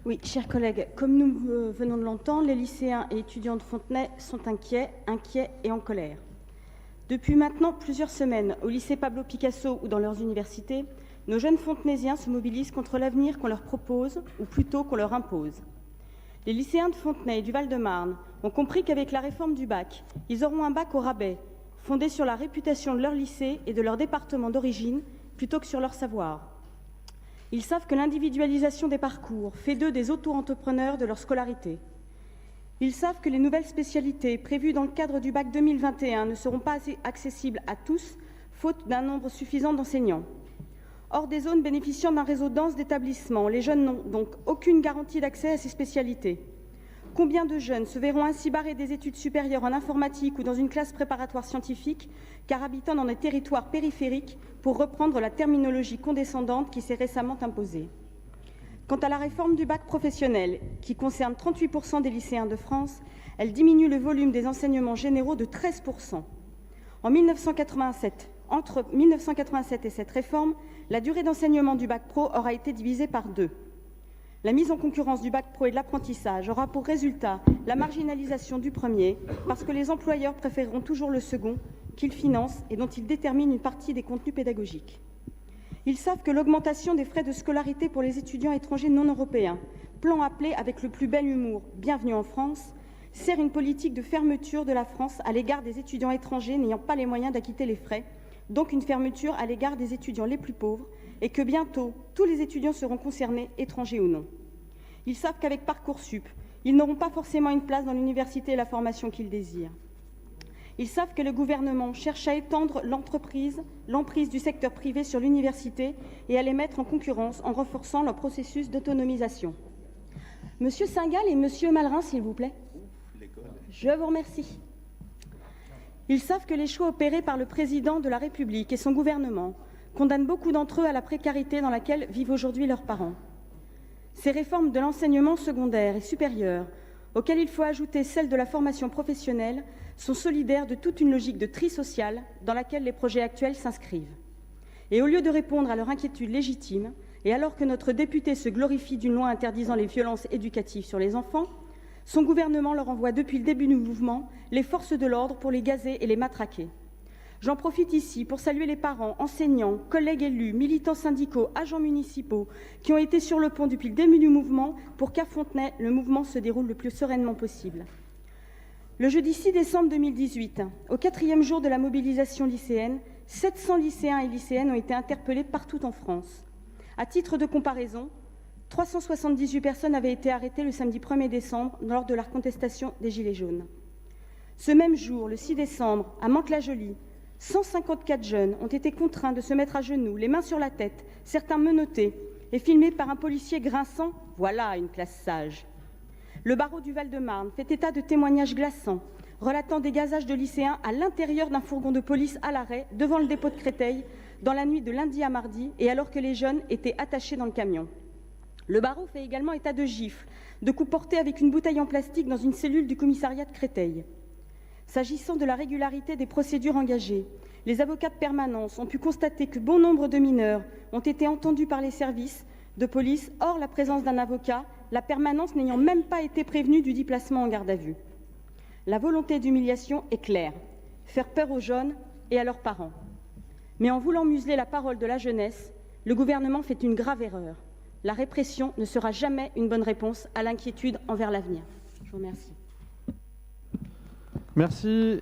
Oui, chers collègues, comme nous venons de l'entendre, les lycéens et étudiants de Fontenay sont inquiets et en colère. Depuis maintenant plusieurs semaines, au lycée Pablo Picasso ou dans leurs universités, nos jeunes fontenaisiens se mobilisent contre l'avenir qu'on leur propose, ou plutôt qu'on leur impose. Les lycéens de Fontenay et du Val-de-Marne ont compris qu'avec la réforme du bac, ils auront un bac au rabais, fondé sur la réputation de leur lycée et de leur département d'origine, plutôt que sur leur savoir. Ils savent que l'individualisation des parcours fait d'eux des auto-entrepreneurs de leur scolarité. Ils savent que les nouvelles spécialités prévues dans le cadre du bac 2021 ne seront pas accessibles à tous, faute d'un nombre suffisant d'enseignants. Hors des zones bénéficiant d'un réseau dense d'établissements, les jeunes n'ont donc aucune garantie d'accès à ces spécialités. Combien de jeunes se verront ainsi barrés des études supérieures en informatique ou dans une classe préparatoire scientifique, car habitant dans des territoires périphériques, pour reprendre la terminologie condescendante qui s'est récemment imposée. Quant à la réforme du bac professionnel, qui concerne 38% des lycéens de France, elle diminue le volume des enseignements généraux de 13%. Entre 1987 et cette réforme, la durée d'enseignement du bac pro aura été divisée par 2. La mise en concurrence du bac pro et de l'apprentissage aura pour résultat la marginalisation du premier, parce que les employeurs préféreront toujours le second, qu'ils financent et dont ils déterminent une partie des contenus pédagogiques. Ils savent que l'augmentation des frais de scolarité pour les étudiants étrangers non européens, plan appelé avec le plus bel humour « Bienvenue en France », sert une politique de fermeture de la France à l'égard des étudiants étrangers n'ayant pas les moyens d'acquitter les frais, donc une fermeture à l'égard des étudiants les plus pauvres, et que bientôt, tous les étudiants seront concernés, étrangers ou non. Ils savent qu'avec Parcoursup, ils n'auront pas forcément une place dans l'université et la formation qu'ils désirent. Ils savent que le gouvernement cherche à étendre l'emprise du secteur privé sur l'université et à les mettre en concurrence en renforçant leur processus d'autonomisation. Monsieur Singal et Monsieur Malrin, s'il vous plaît. Je vous remercie. Ils savent que les choix opérés par le président de la République et son gouvernement condamnent beaucoup d'entre eux à la précarité dans laquelle vivent aujourd'hui leurs parents. Ces réformes de l'enseignement secondaire et supérieur, auxquelles il faut ajouter celle de la formation professionnelle, sont solidaires de toute une logique de tri social dans laquelle les projets actuels s'inscrivent. Et au lieu de répondre à leur inquiétude légitime, et alors que notre député se glorifie d'une loi interdisant les violences éducatives sur les enfants, son gouvernement leur envoie depuis le début du mouvement les forces de l'ordre pour les gazer et les matraquer. J'en profite ici pour saluer les parents, enseignants, collègues élus, militants syndicaux, agents municipaux qui ont été sur le pont depuis le début du mouvement pour qu'à Fontenay, le mouvement se déroule le plus sereinement possible. Le jeudi 6 décembre 2018, au 4e jour de la mobilisation lycéenne, 700 lycéens et lycéennes ont été interpellés partout en France. À titre de comparaison, 378 personnes avaient été arrêtées le samedi 1er décembre lors de la contestation des Gilets jaunes. Ce même jour, le 6 décembre, à Mantes-la-Jolie, 154 jeunes ont été contraints de se mettre à genoux, les mains sur la tête, certains menottés, et filmés par un policier grinçant. Voilà une classe sage. Le barreau du Val-de-Marne fait état de témoignages glaçants, relatant des gazages de lycéens à l'intérieur d'un fourgon de police à l'arrêt devant le dépôt de Créteil, dans la nuit de lundi à mardi, et alors que les jeunes étaient attachés dans le camion. Le barreau fait également état de gifles, de coups portés avec une bouteille en plastique dans une cellule du commissariat de Créteil. S'agissant de la régularité des procédures engagées, les avocats de permanence ont pu constater que bon nombre de mineurs ont été entendus par les services de police, hors la présence d'un avocat, la permanence n'ayant même pas été prévenue du déplacement en garde à vue. La volonté d'humiliation est claire, faire peur aux jeunes et à leurs parents. Mais en voulant museler la parole de la jeunesse, le gouvernement fait une grave erreur. La répression ne sera jamais une bonne réponse à l'inquiétude envers l'avenir. Je vous remercie. Merci.